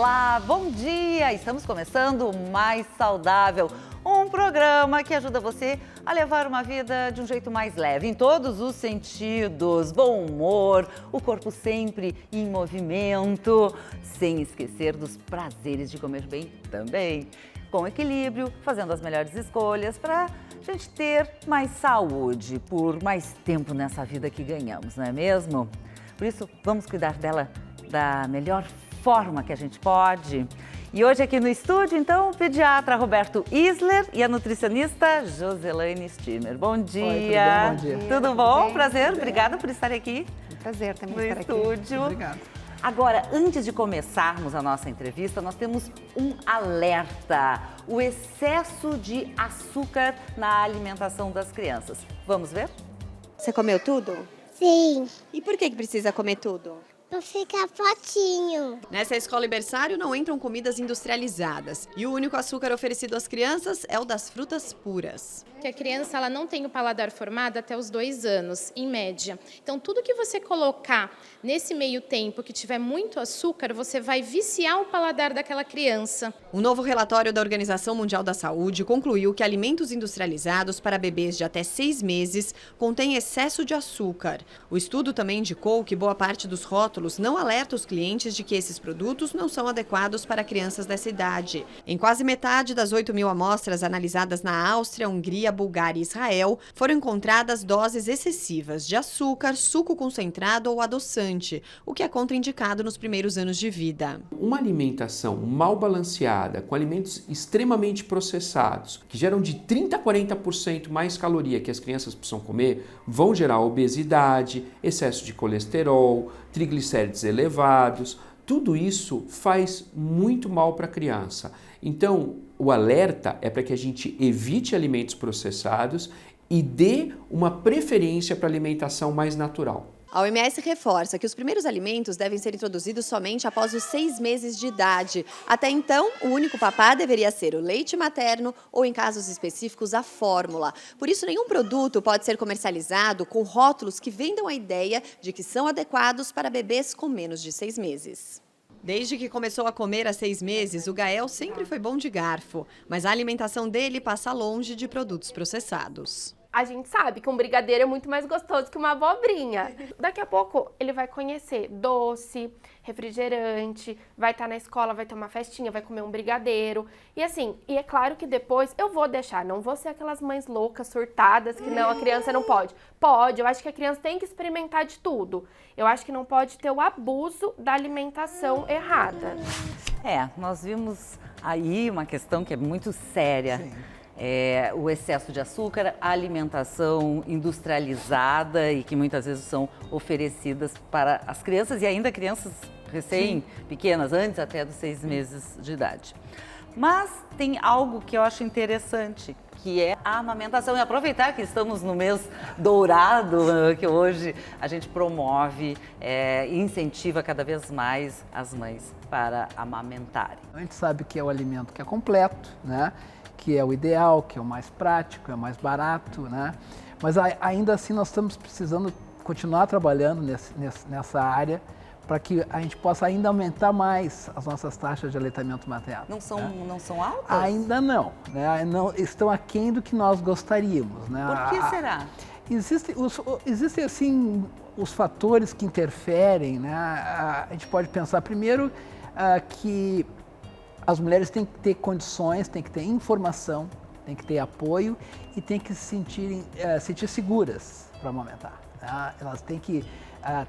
Olá, bom dia! Estamos começando o Mais Saudável, um programa que ajuda você a levar uma vida de um jeito mais leve, em todos os sentidos, bom humor, o corpo sempre em movimento, sem esquecer dos prazeres de comer bem também, com equilíbrio, fazendo as melhores escolhas para a gente ter mais saúde por mais tempo nessa vida que ganhamos, não é mesmo? Por isso, vamos cuidar dela da melhor forma que a gente pode. E hoje aqui no estúdio, então, o pediatra Roberto Isler e a nutricionista Joselaine Stimmer. Bom dia. Oi, tudo bem? Bom dia. Tudo bom? Tudo bem? Prazer, Tudo bem. obrigada por estar aqui. Um prazer também no estar estúdio. aqui. Obrigado. Agora, antes de começarmos a nossa entrevista, nós temos um alerta: o excesso de açúcar na alimentação das crianças. Vamos ver? Você comeu tudo? Sim, E por que precisa comer tudo? pra ficar fortinho. Nessa escola berçário não entram comidas industrializadas e o único açúcar oferecido às crianças é o das frutas puras. Que a criança ela não tem o paladar formado até os 2 anos, em média. Então, tudo que você colocar nesse meio tempo que tiver muito açúcar, você vai viciar o paladar daquela criança. Um novo relatório da Organização Mundial da Saúde concluiu que alimentos industrializados para bebês de até 6 meses contêm excesso de açúcar. O estudo também indicou que boa parte dos rótulos não alerta os clientes de que esses produtos não são adequados para crianças dessa idade. Em quase metade das 8.000 amostras analisadas na Áustria, Hungria, Bulgária e Israel, foram encontradas doses excessivas de açúcar, suco concentrado ou adoçante, o que é contraindicado nos primeiros anos de vida. Uma alimentação mal balanceada, com alimentos extremamente processados, que geram de 30% a 40% mais caloria que as crianças precisam comer, vão gerar obesidade, excesso de colesterol, triglicéridos elevados. Tudo isso faz muito mal para a criança. Então, o alerta é para que a gente evite alimentos processados e dê uma preferência para a alimentação mais natural. A OMS reforça que os primeiros alimentos devem ser introduzidos somente após os 6 meses de idade. Até então, o único papá deveria ser o leite materno ou, em casos específicos, a fórmula. Por isso, nenhum produto pode ser comercializado com rótulos que vendam a ideia de que são adequados para bebês com menos de 6 meses. Desde que começou a comer há 6 meses, o Gael sempre foi bom de garfo, mas a alimentação dele passa longe de produtos processados. A gente sabe que um brigadeiro é muito mais gostoso que uma abobrinha. Daqui a pouco ele vai conhecer doce, refrigerante, vai estar na escola, vai ter uma festinha, vai comer um brigadeiro. E assim, e é claro que depois eu vou deixar, não vou ser aquelas mães loucas, surtadas, que não, a criança não pode. Pode, eu acho que a criança tem que experimentar de tudo. Eu acho que não pode ter o abuso da alimentação errada. Nós vimos aí uma questão que é muito séria. Sim. O excesso de açúcar, a alimentação industrializada e que muitas vezes são oferecidas para as crianças e ainda crianças recém-pequenas, antes até dos 6 meses de idade. Mas tem algo que eu acho interessante, que é a amamentação. E aproveitar que estamos no mês dourado, que hoje a gente promove e incentiva cada vez mais as mães para amamentarem. A gente sabe que é o alimento que é completo, né? Que é o ideal, que é o mais prático, é o mais barato, né? Mas ainda assim nós estamos precisando continuar trabalhando nessa área para que a gente possa ainda aumentar mais as nossas taxas de aleitamento materno. Não são altas? Ainda não, né? Não, estão aquém do que nós gostaríamos, né? Por que será? Existem assim os fatores que interferem, né? A gente pode pensar primeiro que as mulheres têm que ter condições, têm que ter informação, têm que ter apoio e têm que se sentir seguras para amamentar. Tá? Elas têm que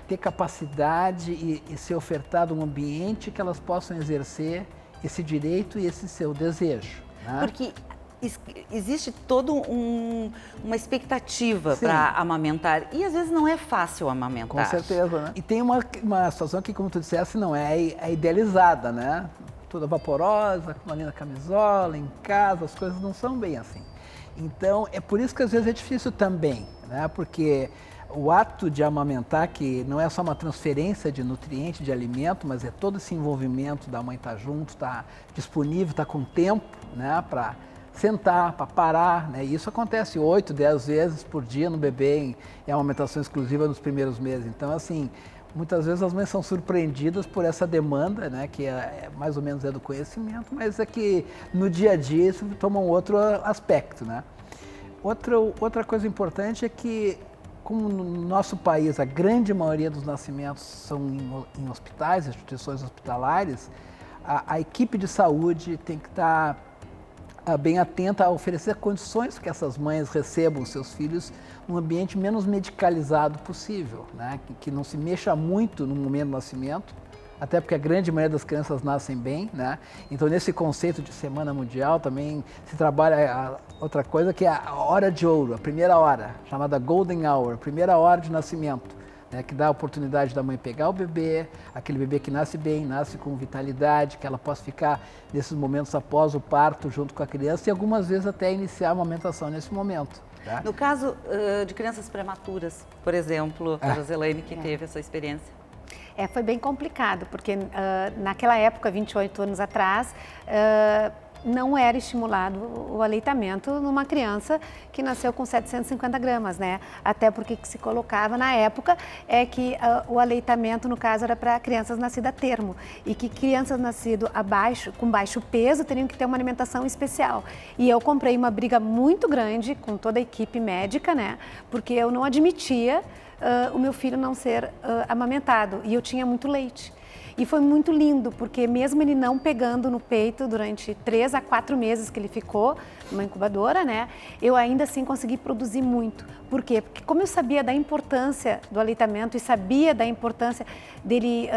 ter capacidade e ser ofertado um ambiente que elas possam exercer esse direito e esse seu desejo. Né? Porque existe toda uma expectativa para amamentar e às vezes não é fácil amamentar. Com certeza, né? E tem uma situação que, como tu disseste, não é idealizada, né? Toda vaporosa, com uma linda camisola, em casa, as coisas não são bem assim. Então, é por isso que às vezes é difícil também, né? Porque o ato de amamentar, que não é só uma transferência de nutriente, de alimento, mas é todo esse envolvimento da mãe estar junto, estar disponível, estar com tempo, né? Para sentar, para parar, né? E isso acontece 8, 10 vezes por dia no bebê em amamentação exclusiva nos primeiros meses. Então, assim, muitas vezes as mães são surpreendidas por essa demanda, né, que mais ou menos é do conhecimento, mas é que no dia a dia isso toma um outro aspecto, né? Outra coisa importante é que, como no nosso país a grande maioria dos nascimentos são em hospitais, instituições hospitalares, a equipe de saúde tem que estar bem atenta a oferecer condições que essas mães recebam seus filhos num ambiente menos medicalizado possível, né? Que não se mexa muito no momento do nascimento, até porque a grande maioria das crianças nascem bem, né? Então, nesse conceito de Semana Mundial também se trabalha outra coisa que é a hora de ouro, a primeira hora, chamada Golden Hour, a primeira hora de nascimento, né? Que dá a oportunidade da mãe pegar o bebê, aquele bebê que nasce bem, nasce com vitalidade, que ela possa ficar nesses momentos após o parto junto com a criança e algumas vezes até iniciar a amamentação nesse momento. Tá? No caso de crianças prematuras, por exemplo, a Joselaine que teve essa experiência. Foi bem complicado, porque naquela época, 28 anos atrás, não era estimulado o aleitamento numa criança que nasceu com 750 gramas, né? Até porque o que se colocava na época é que o aleitamento, no caso, era para crianças nascidas a termo e que crianças nascidas com baixo peso teriam que ter uma alimentação especial. E eu comprei uma briga muito grande com toda a equipe médica, né? Porque eu não admitia o meu filho não ser amamentado e eu tinha muito leite. E foi muito lindo, porque mesmo ele não pegando no peito durante 3 a 4 meses que ele ficou numa incubadora, né, eu ainda assim consegui produzir muito. Por quê? Porque como eu sabia da importância do aleitamento e sabia da importância dele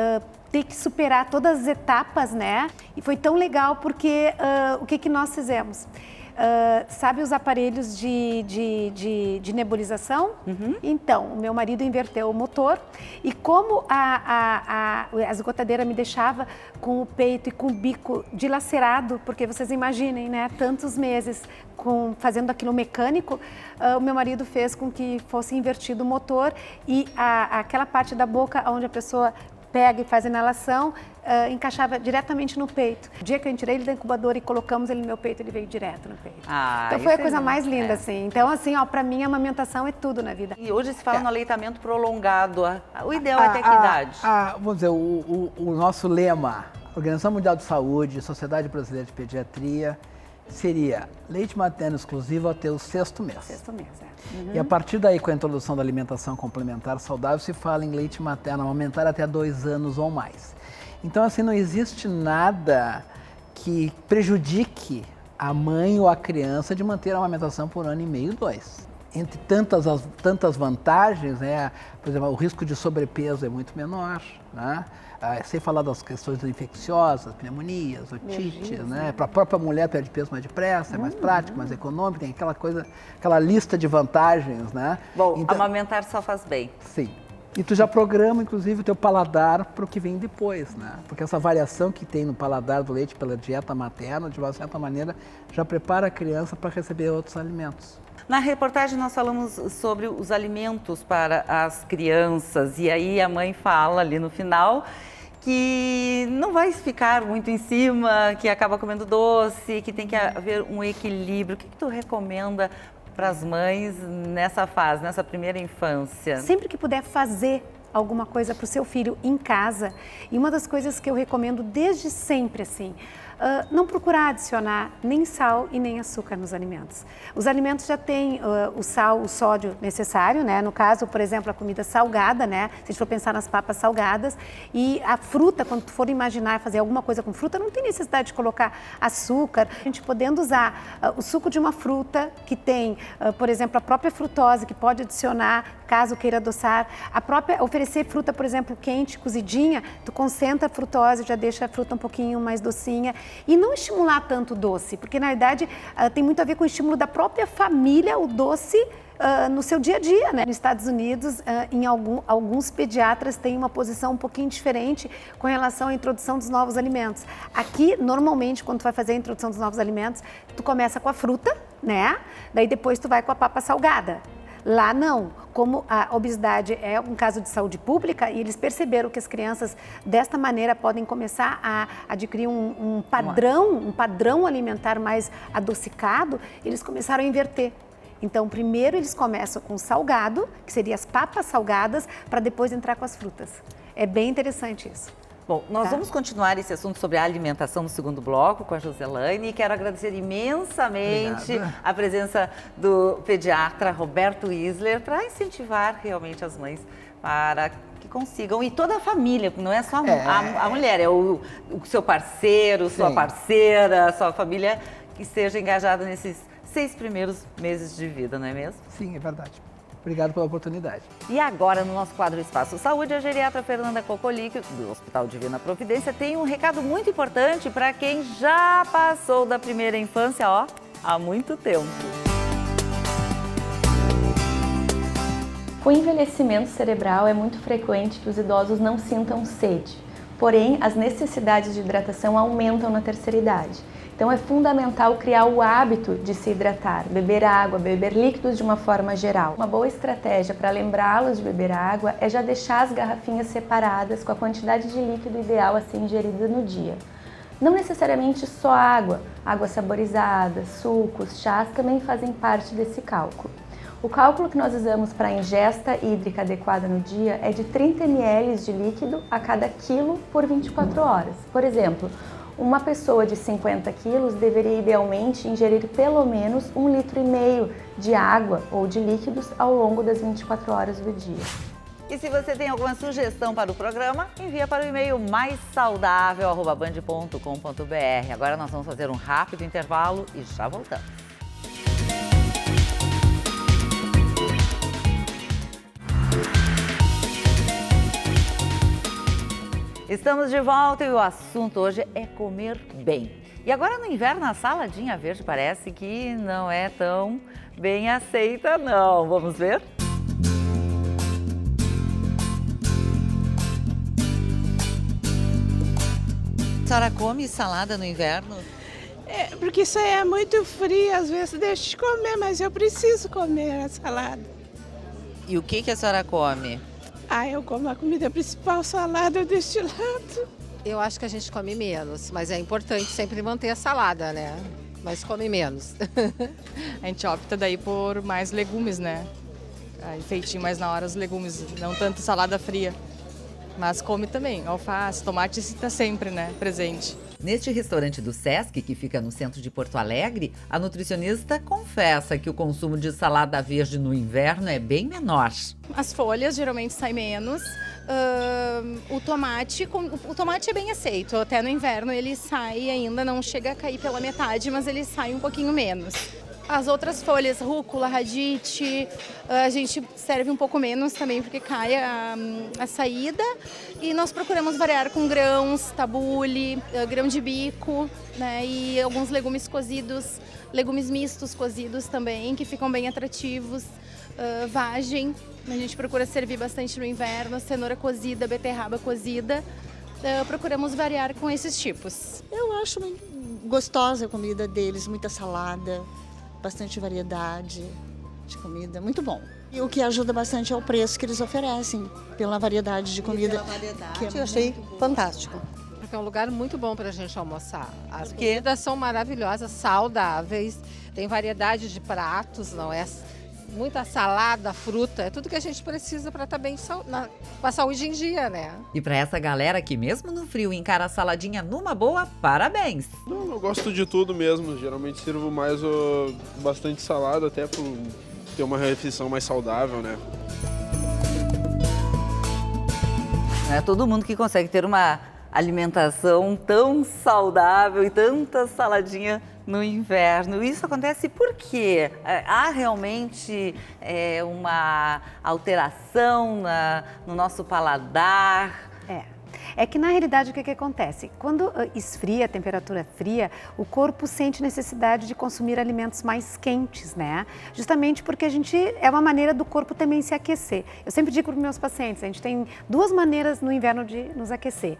ter que superar todas as etapas, né, e foi tão legal porque o que nós fizemos? Sabe os aparelhos de nebulização? Uhum. Então, o meu marido inverteu o motor e como a esgotadeira me deixava com o peito e com o bico dilacerado, porque vocês imaginem, né, tantos meses fazendo aquilo mecânico, o meu marido fez com que fosse invertido o motor e aquela parte da boca onde a pessoa pega e faz a inalação, encaixava diretamente no peito. O dia que eu tirei ele da incubadora e colocamos ele no meu peito, ele veio direto no peito. Então foi a coisa mais linda, assim. Então, assim, ó, pra mim a amamentação é tudo na vida. E hoje se fala no aleitamento prolongado. O ideal é até que idade? Vamos dizer, o nosso lema, Organização Mundial de Saúde, Sociedade Brasileira de Pediatria, seria leite materno exclusivo até o 6º mês. 6º mês, Uhum. E a partir daí, com a introdução da alimentação complementar saudável, se fala em leite materno amamentar até 2 anos ou mais. Então, assim, não existe nada que prejudique a mãe ou a criança de manter a amamentação por 1 ano e meio, 2. Entre tantas vantagens, né? Por exemplo, o risco de sobrepeso é muito menor, né? Sem falar das questões infecciosas, pneumonias, otites, né? Para a própria mulher perde peso mais depressa, é mais prático, mais econômico, tem aquela coisa, aquela lista de vantagens, né? Bom, então, amamentar só faz bem. Sim. E tu já programa, inclusive, o teu paladar para o que vem depois, né? Porque essa variação que tem no paladar do leite pela dieta materna, de uma certa maneira, já prepara a criança para receber outros alimentos. Na reportagem nós falamos sobre os alimentos para as crianças e aí a mãe fala ali no final que não vai ficar muito em cima, que acaba comendo doce, que tem que haver um equilíbrio. O que tu recomenda para as mães nessa fase, nessa primeira infância? Sempre que puder fazer alguma coisa para o seu filho em casa, e uma das coisas que eu recomendo desde sempre, assim, não procurar adicionar nem sal e nem açúcar nos alimentos. Os alimentos já têm o sal, o sódio necessário, né? No caso, por exemplo, a comida salgada, né? Se a gente for pensar nas papas salgadas, e a fruta, quando tu for imaginar fazer alguma coisa com fruta, não tem necessidade de colocar açúcar. A gente podendo usar o suco de uma fruta que tem, por exemplo, a própria frutose, que pode adicionar, caso queira adoçar, oferecer fruta, por exemplo, quente, cozidinha, tu concentra a frutose, já deixa a fruta um pouquinho mais docinha. E não estimular tanto o doce, porque na verdade tem muito a ver com o estímulo da própria família, o doce no seu dia a dia, né? Nos Estados Unidos, alguns pediatras têm uma posição um pouquinho diferente com relação à introdução dos novos alimentos. Aqui, normalmente, quando tu vai fazer a introdução dos novos alimentos, tu começa com a fruta, né? Daí depois tu vai com a papa salgada. Lá não, como a obesidade é um caso de saúde pública e eles perceberam que as crianças desta maneira podem começar a adquirir um padrão alimentar mais adocicado, eles começaram a inverter. Então, primeiro eles começam com o salgado, que seria as papas salgadas, para depois entrar com as frutas. É bem interessante isso. Bom, nós Tá. vamos continuar esse assunto sobre a alimentação no segundo bloco com a Joselaine e quero agradecer imensamente Obrigado. a presença do pediatra Roberto Isler para incentivar realmente as mães para que consigam, e toda a família, não é só a mulher, é o seu parceiro, sua Sim. parceira, sua família que esteja engajada nesses 6 primeiros meses de vida, não é mesmo? Sim, é verdade. Obrigado pela oportunidade. E agora, no nosso quadro Espaço Saúde, a geriatra Fernanda Cocolic, do Hospital Divina Providência, tem um recado muito importante para quem já passou da primeira infância, há muito tempo. O envelhecimento cerebral é muito frequente que os idosos não sintam sede, porém as necessidades de hidratação aumentam na terceira idade. Então é fundamental criar o hábito de se hidratar, beber água, beber líquidos de uma forma geral. Uma boa estratégia para lembrá-los de beber água é já deixar as garrafinhas separadas com a quantidade de líquido ideal a ser ingerida no dia. Não necessariamente só água, água saborizada, sucos, chás também fazem parte desse cálculo. O cálculo que nós usamos para a ingesta hídrica adequada no dia é de 30 ml de líquido a cada quilo por 24 horas. Por exemplo, uma pessoa de 50 quilos deveria idealmente ingerir pelo menos 1,5 litro de água ou de líquidos ao longo das 24 horas do dia. E se você tem alguma sugestão para o programa, envia para o e-mail maissaudável@band.com.br. Agora nós vamos fazer um rápido intervalo e já voltamos. Estamos de volta e o assunto hoje é comer bem. E agora no inverno a saladinha verde parece que não é tão bem aceita não. Vamos ver? A senhora come salada no inverno? Porque isso aí é muito frio, às vezes deixo de comer, mas eu preciso comer a salada. E o que a senhora come? Eu como a comida principal, salada deste lado. Eu acho que a gente come menos, mas é importante sempre manter a salada, né? Mas come menos. A gente opta daí por mais legumes, né? Aí feitinho mais na hora os legumes, não tanto salada fria. Mas come também, alface, tomate está sempre, né, presente. Neste restaurante do Sesc, que fica no centro de Porto Alegre, a nutricionista confessa que o consumo de salada verde no inverno é bem menor. As folhas geralmente saem menos. O tomate é bem aceito. Até no inverno ele sai ainda, não chega a cair pela metade, mas ele sai um pouquinho menos. As outras folhas, rúcula, radite, a gente serve um pouco menos também porque cai a saída. E nós procuramos variar com grãos, tabule, grão de bico, né, e alguns legumes cozidos, legumes mistos cozidos também, que ficam bem atrativos. Vagem, a gente procura servir bastante no inverno, cenoura cozida, beterraba cozida. Procuramos variar com esses tipos. Eu acho gostosa a comida deles, muita salada. Bastante variedade de comida, muito bom. E o que ajuda bastante é o preço que eles oferecem, pela variedade de comida. Eu achei fantástico. Porque é um lugar muito bom para a gente almoçar. As comidas são maravilhosas, saudáveis, tem variedade de pratos, não é? Muita salada, fruta, é tudo que a gente precisa para estar bem com a saúde em dia, né? E para essa galera que mesmo no frio encara a saladinha numa boa, parabéns! Não, eu gosto de tudo mesmo, geralmente sirvo mais bastante salada, até para ter uma refeição mais saudável, né? Não é todo mundo que consegue ter uma alimentação tão saudável e tanta saladinha no inverno. Isso acontece porque há realmente uma alteração no nosso paladar. É que na realidade o que acontece? Quando esfria, a temperatura fria, o corpo sente necessidade de consumir alimentos mais quentes, né? Justamente porque é uma maneira do corpo também se aquecer. Eu sempre digo para os meus pacientes, a gente tem 2 maneiras no inverno de nos aquecer.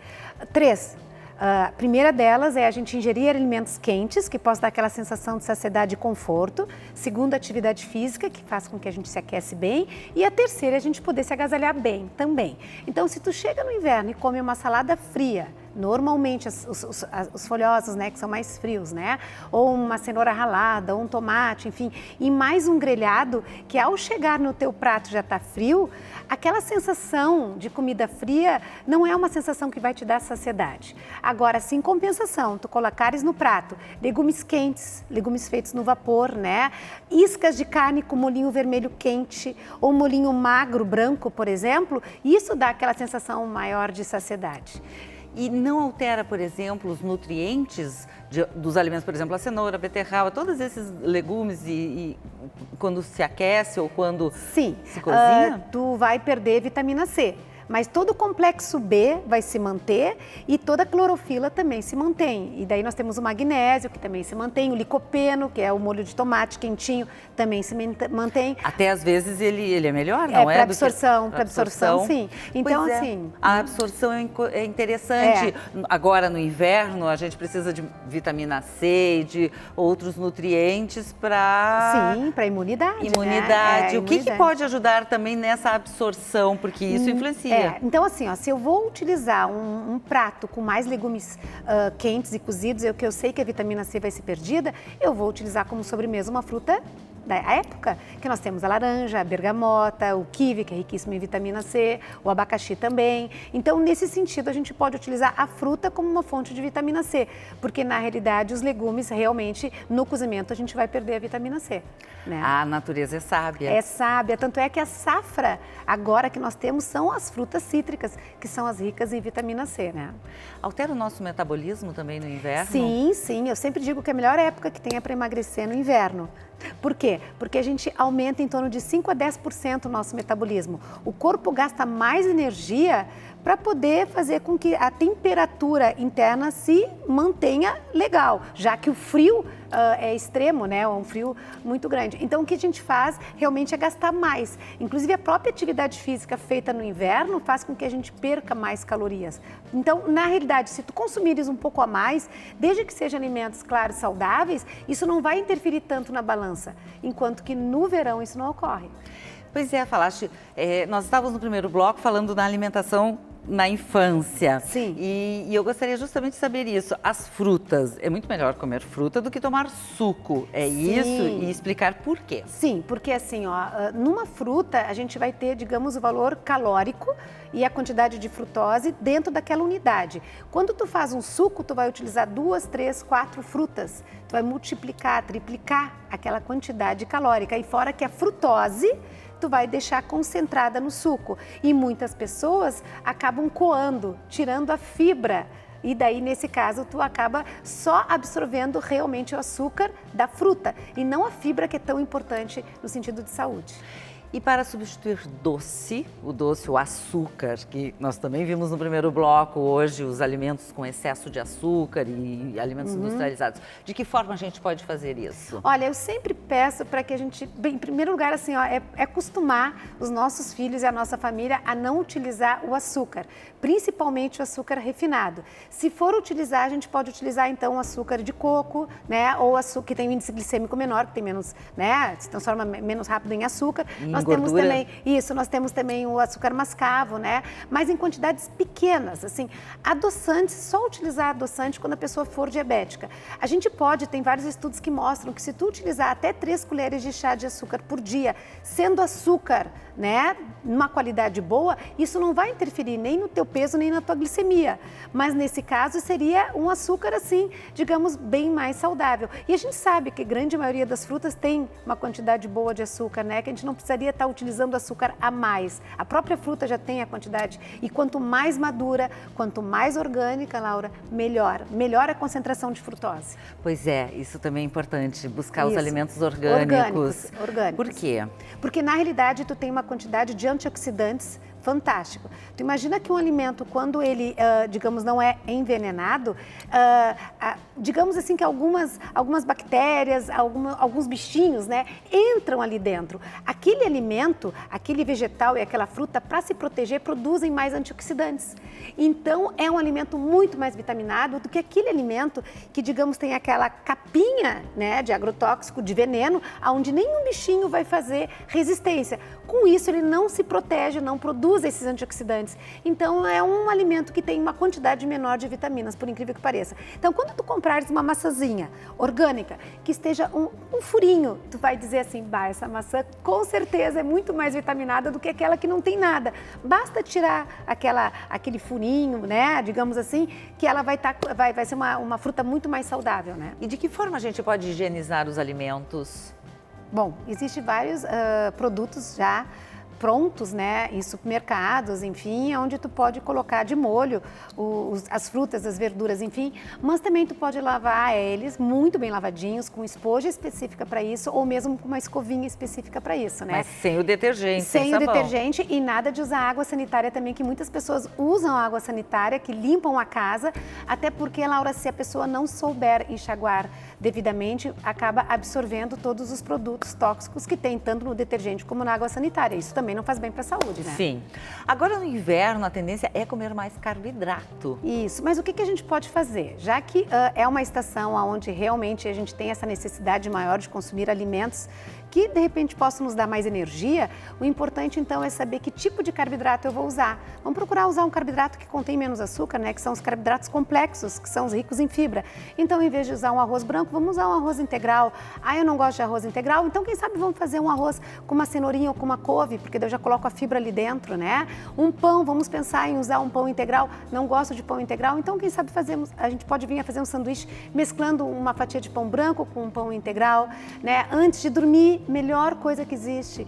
3. A primeira delas é a gente ingerir alimentos quentes, que possam dar aquela sensação de saciedade e conforto. Segunda, atividade física, que faz com que a gente se aquece bem. E a terceira, a gente poder se agasalhar bem também. Então, se tu chega no inverno e come uma salada fria, Normalmente os folhosos, né, que são mais frios, né? Ou uma cenoura ralada, ou um tomate, enfim. E mais um grelhado que ao chegar no teu prato já está frio, aquela sensação de comida fria não é uma sensação que vai te dar saciedade. Agora, se em compensação, tu colocares no prato legumes quentes, legumes feitos no vapor, né? Iscas de carne com molhinho vermelho quente ou molhinho magro, branco, por exemplo, isso dá aquela sensação maior de saciedade. E não altera, por exemplo, os nutrientes dos alimentos, por exemplo, a cenoura, a beterraba, todos esses legumes e quando se aquece ou quando se cozinha? Tu vai perder vitamina C. Mas todo o complexo B vai se manter e toda a clorofila também se mantém. E daí nós temos o magnésio, que também se mantém, o licopeno, que é o molho de tomate quentinho, também se mantém. Até às vezes ele é melhor, não é? Para absorção, sim. Então, assim... A absorção é interessante. Agora, no inverno, a gente precisa de vitamina C e de outros nutrientes para... Sim, para imunidade. Imunidade. O que pode ajudar também nessa absorção? Porque isso influencia. Então assim, ó, se eu vou utilizar um prato com mais legumes quentes e cozidos, que eu sei que a vitamina C vai ser perdida, eu vou utilizar como sobremesa uma fruta da época, que nós temos a laranja, a bergamota, o kiwi, que é riquíssimo em vitamina C, o abacaxi também. Então, nesse sentido, a gente pode utilizar a fruta como uma fonte de vitamina C, porque na realidade os legumes realmente, no cozimento, a gente vai perder a vitamina C. Né? A natureza é sábia. É sábia, tanto é que a safra agora que nós temos são as frutas cítricas, que são as ricas em vitamina C, né? Altera o nosso metabolismo também no inverno? Sim, eu sempre digo que a melhor época que tem é para emagrecer no inverno. Por quê? Porque a gente aumenta em torno de 5 a 10% o nosso metabolismo. O corpo gasta mais energia para poder fazer com que a temperatura interna se mantenha legal, já que o frio é extremo, né? É um frio muito grande. Então, o que a gente faz realmente é gastar mais. Inclusive, a própria atividade física feita no inverno faz com que a gente perca mais calorias. Então, na realidade, se tu consumires um pouco a mais, desde que sejam alimentos, claro, saudáveis, isso não vai interferir tanto na balança, enquanto que no verão isso não ocorre. Pois é, falaste, nós estávamos no primeiro bloco falando da alimentação na infância. Sim. E eu gostaria justamente de saber isso. As frutas, é muito melhor comer fruta do que tomar suco. É Sim. isso? E explicar por quê. Sim, porque assim, ó, numa fruta a gente vai ter, digamos, o valor calórico e a quantidade de frutose dentro daquela unidade. Quando tu faz um suco, tu vai utilizar 2, 3, 4 frutas. Tu vai multiplicar, triplicar aquela quantidade calórica. E fora que a frutose tu vai deixar concentrada no suco. E muitas pessoas acabam coando, tirando a fibra. E daí, nesse caso, tu acaba só absorvendo realmente o açúcar da fruta e não a fibra, que é tão importante no sentido de saúde. E para substituir o açúcar, que nós também vimos no primeiro bloco hoje, os alimentos com excesso de açúcar e alimentos industrializados, de que forma a gente pode fazer isso? Olha, eu sempre peço para que a gente, bem, em primeiro lugar, assim, ó, é acostumar os nossos filhos e a nossa família a não utilizar o açúcar, principalmente o açúcar refinado. Se for utilizar, a gente pode utilizar então o açúcar de coco, né, ou açúcar que tem um índice glicêmico menor, que tem menos, né, se transforma menos rápido em açúcar. Nós temos também o açúcar mascavo, né? Mas em quantidades pequenas, assim. Adoçantes, só utilizar adoçante quando a pessoa for diabética. A gente tem vários estudos que mostram que se tu utilizar até 3 colheres de chá de açúcar por dia, sendo açúcar, né, numa qualidade boa, isso não vai interferir nem no teu peso, nem na tua glicemia. Mas nesse caso seria um açúcar assim, digamos, bem mais saudável. E a gente sabe que a grande maioria das frutas tem uma quantidade boa de açúcar, né, que a gente não precisaria estar utilizando açúcar a mais. A própria fruta já tem a quantidade. E quanto mais madura, quanto mais orgânica, Laura, melhor. Melhor a concentração de frutose. Pois é, isso também é importante, buscar os alimentos orgânicos. Orgânicos. Por quê? Porque na realidade tu tem uma quantidade de antioxidantes fantástico. Tu imagina que um alimento, quando ele, digamos, não é envenenado, digamos assim que algumas bactérias, alguns bichinhos, né, entram ali dentro. Aquele alimento, aquele vegetal e aquela fruta, para se proteger, produzem mais antioxidantes. Então, é um alimento muito mais vitaminado do que aquele alimento que, digamos, tem aquela capinha, né, de agrotóxico, de veneno, onde nenhum bichinho vai fazer resistência. Com isso, ele não se protege, não produz usa esses antioxidantes. Então, é um alimento que tem uma quantidade menor de vitaminas, por incrível que pareça. Então, quando tu comprares uma maçãzinha orgânica, que esteja um furinho, tu vai dizer assim, bah, essa maçã com certeza é muito mais vitaminada do que aquela que não tem nada. Basta tirar aquele furinho, né, digamos assim, que ela vai ser uma fruta muito mais saudável, né? E de que forma a gente pode higienizar os alimentos? Bom, existem vários produtos já prontos, né, em supermercados, enfim, onde tu pode colocar de molho as frutas, as verduras, enfim, mas também tu pode lavar eles muito bem lavadinhos, com esponja específica para isso, ou mesmo com uma escovinha específica para isso, né? Mas sem o detergente, sem o detergente e nada de usar água sanitária também, que muitas pessoas usam água sanitária, que limpam a casa, até porque, Laura, se a pessoa não souber enxaguar devidamente, acaba absorvendo todos os produtos tóxicos que tem, tanto no detergente como na água sanitária. Isso também não faz bem para a saúde, né? Sim. Agora, no inverno, a tendência é comer mais carboidrato. Isso. Mas o que a gente pode fazer? Já que é uma estação onde realmente a gente tem essa necessidade maior de consumir alimentos que, de repente, possam nos dar mais energia, o importante, então, é saber que tipo de carboidrato eu vou usar. Vamos procurar usar um carboidrato que contém menos açúcar, né? Que são os carboidratos complexos, que são os ricos em fibra. Então, em vez de usar um arroz branco, vamos usar um arroz integral. Ah, eu não gosto de arroz integral, então, quem sabe, vamos fazer um arroz com uma cenourinha ou com uma couve, porque daí eu já coloco a fibra ali dentro, né? Um pão, vamos pensar em usar um pão integral. Não gosto de pão integral, então, quem sabe, a gente pode vir a fazer um sanduíche mesclando uma fatia de pão branco com um pão integral, né? Antes de dormir, melhor coisa que existe,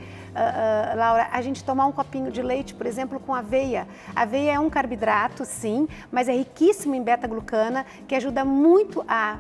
Laura, a gente tomar um copinho de leite, por exemplo, com aveia. Aveia é um carboidrato, sim, mas é riquíssimo em beta-glucana, que ajuda muito a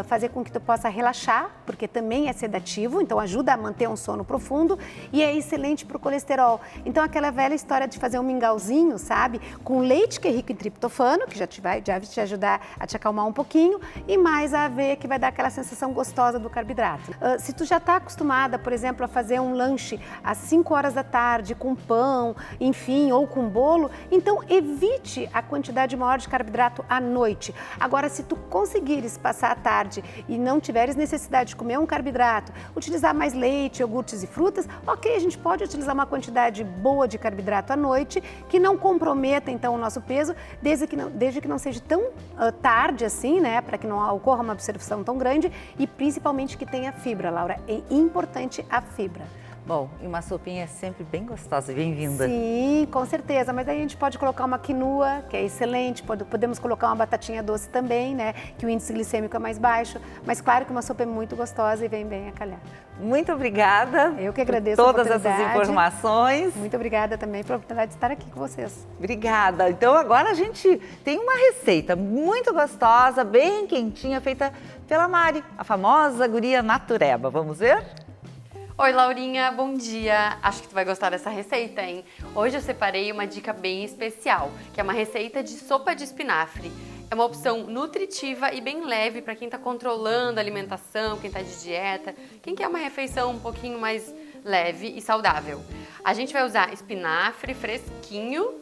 fazer com que tu possa relaxar, porque também é sedativo, então ajuda a manter um sono profundo e é excelente para o colesterol. Então, aquela velha história de fazer um mingauzinho, sabe? Com leite, que é rico em triptofano, que já vai te ajudar a te acalmar um pouquinho, e mais a aveia, que vai dar aquela sensação gostosa do carboidrato. Se tu já está acostumada, por exemplo, a fazer um lanche às 5 horas da tarde com pão, enfim, ou com bolo, então evite a quantidade maior de carboidrato à noite. Agora, se tu conseguires passar a tarde e não tiveres necessidade de comer um carboidrato, utilizar mais leite, iogurtes e frutas, ok, a gente pode utilizar uma quantidade boa de carboidrato à noite, que não comprometa, então, o nosso peso, desde que não seja tão tarde assim, né, para que não ocorra uma absorção tão grande e principalmente que tenha fibra, Laura. É importante a fibra. Bom, e uma sopinha é sempre bem gostosa e bem-vinda. Sim, com certeza, mas aí a gente pode colocar uma quinoa, que é excelente, podemos colocar uma batatinha doce também, né, que o índice glicêmico é mais baixo, mas claro que uma sopa é muito gostosa e vem bem a calhar. Muito obrigada. Eu que agradeço por todas essas informações. Muito obrigada também pela oportunidade de estar aqui com vocês. Obrigada. Então agora a gente tem uma receita muito gostosa, bem quentinha, feita pela Mari, a famosa guria natureba. Vamos ver? Oi, Laurinha, bom dia! Acho que tu vai gostar dessa receita, hein? Hoje eu separei uma dica bem especial, que é uma receita de sopa de espinafre. É uma opção nutritiva e bem leve para quem está controlando a alimentação, quem está de dieta, quem quer uma refeição um pouquinho mais leve e saudável. A gente vai usar espinafre fresquinho,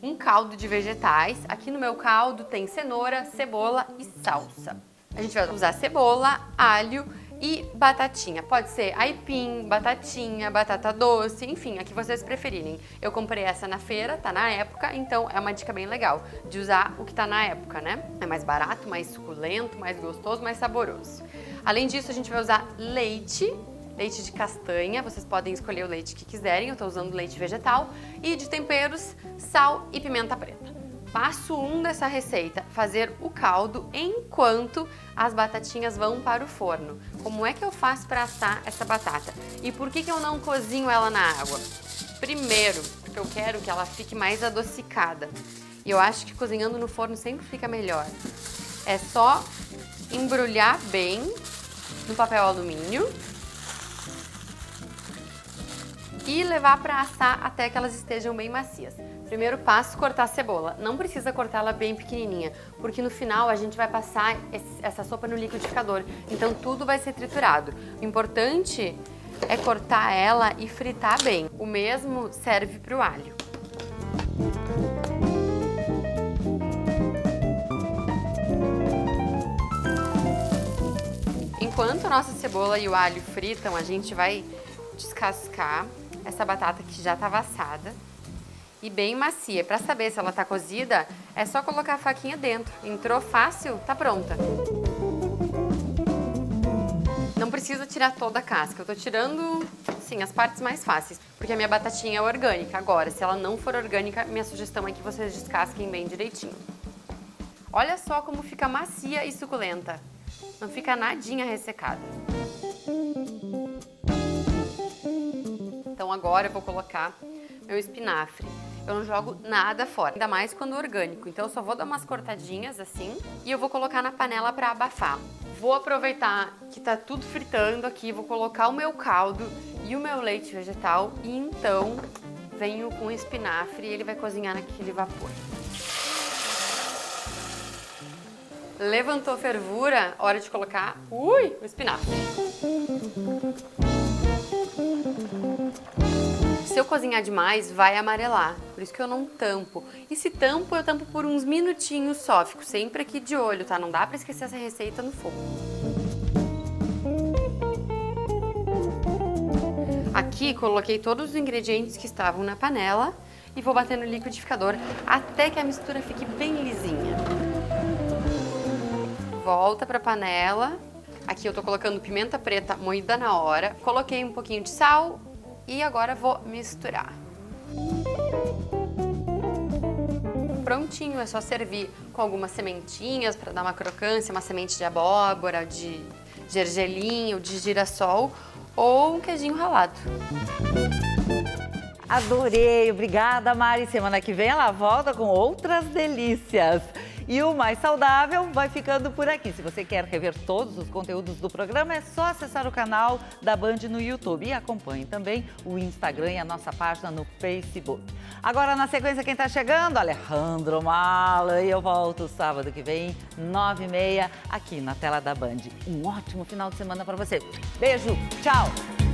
um caldo de vegetais. Aqui no meu caldo tem cenoura, cebola e salsa. A gente vai usar cebola, alho e batatinha. Pode ser aipim, batatinha, batata doce, enfim, a que vocês preferirem. Eu comprei essa na feira, tá na época, então é uma dica bem legal de usar o que tá na época, né? É mais barato, mais suculento, mais gostoso, mais saboroso. Além disso, a gente vai usar leite de castanha, vocês podem escolher o leite que quiserem, eu tô usando leite vegetal, e de temperos, sal e pimenta preta. Passo 1 dessa receita, fazer o caldo enquanto as batatinhas vão para o forno. Como é que eu faço para assar essa batata? E por que eu não cozinho ela na água? Primeiro, porque eu quero que ela fique mais adocicada. E eu acho que cozinhando no forno sempre fica melhor. É só embrulhar bem no papel alumínio e levar para assar até que elas estejam bem macias. Primeiro passo, cortar a cebola. Não precisa cortar ela bem pequenininha, porque no final a gente vai passar essa sopa no liquidificador, então tudo vai ser triturado. O importante é cortar ela e fritar bem. O mesmo serve para o alho. Enquanto a nossa cebola e o alho fritam, a gente vai descascar essa batata que já estava assada e bem macia. Para saber se ela tá cozida, é só colocar a faquinha dentro. Entrou fácil, tá pronta. Não precisa tirar toda a casca, eu tô tirando, sim, as partes mais fáceis, porque a minha batatinha é orgânica. Agora, se ela não for orgânica, minha sugestão é que vocês descasquem bem direitinho. Olha só como fica macia e suculenta. Não fica nadinha ressecada. Então agora eu vou colocar meu espinafre. Eu não jogo nada fora, ainda mais quando orgânico. Então eu só vou dar umas cortadinhas assim e eu vou colocar na panela para abafar. Vou aproveitar que tá tudo fritando aqui, vou colocar o meu caldo e o meu leite vegetal e então venho com o espinafre e ele vai cozinhar naquele vapor. Levantou fervura, hora de colocar o espinafre. Se eu cozinhar demais, vai amarelar, por isso que eu não tampo. E se tampo, eu tampo por uns minutinhos só, fico sempre aqui de olho, tá? Não dá pra esquecer essa receita no fogo. Aqui coloquei todos os ingredientes que estavam na panela e vou bater no liquidificador até que a mistura fique bem lisinha. Volta pra panela. Aqui eu tô colocando pimenta preta moída na hora. Coloquei um pouquinho de sal. E agora vou misturar. Prontinho, é só servir com algumas sementinhas para dar uma crocância, uma semente de abóbora, de gergelim ou de girassol ou um queijinho ralado. Adorei, obrigada Mari. Semana que vem ela volta com outras delícias. E o Mais Saudável vai ficando por aqui. Se você quer rever todos os conteúdos do programa, é só acessar o canal da Band no YouTube. E acompanhe também o Instagram e a nossa página no Facebook. Agora, na sequência, quem está chegando? Alejandro Mala. E eu volto sábado que vem, 9h30, aqui na tela da Band. Um ótimo final de semana para você. Beijo, tchau!